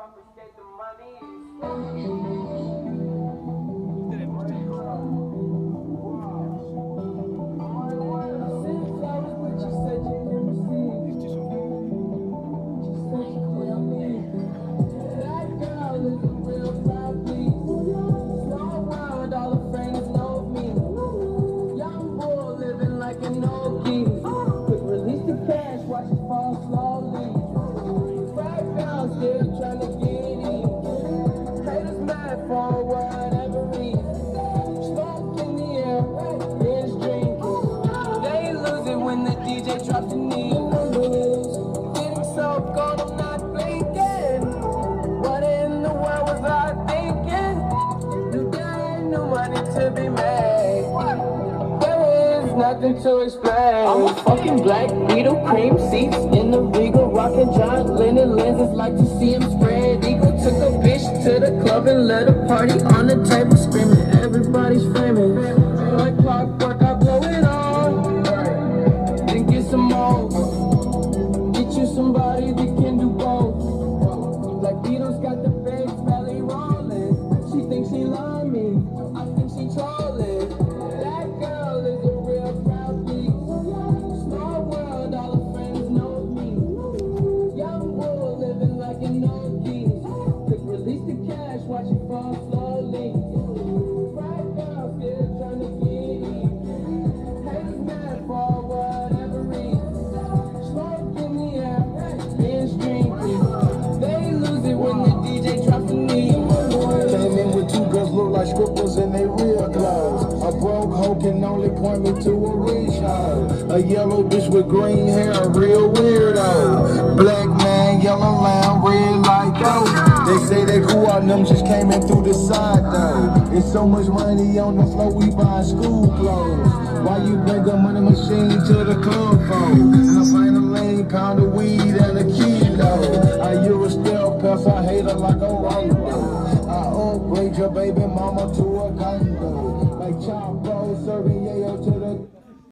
confiscate the money. For whatever reason, smoke in the air, is drinking. They lose it when the DJ drops the knee. Getting so cold, I'm not blinking. What in the world was I thinking? New day, new money to be made. There is nothing to explain. I'm a fucking black Beetle, cream seats in the Regal, rocking John Lennon lenses, like to see him spread eagle. Took a bitch to the club and let a party on the table, screaming, everybody's framing. Like clockwork, I blow it on, then get some more. Get you somebody that can do both. Like Beatles got the face belly rolling. She thinks she love me, I think she trolling. That girl is a real proud piece. Small world, all her friends know me. Young bull living like an old geese. Release the cash, watch it fall slowly. Right now, still trying to get in. Haters mad for whatever reason. Smoke in the air, binge drinking. They lose it when the DJ drops the knee. Came in with two girls, look like scribbles in they real clothes. A broke hoe can only point me to a rich hoe. A yellow bitch with green hair, a real weirdo. Black man, yellow lamb, red light though. They say they cool on them, just came in through the side though. It's so much money on the floor, we buy school clothes. Why you bring a money machine to the club for? I find a lane, pound of weed and a kilo. I use a steel pest, I hate her like a roller. I upgrade your baby mama to a gun.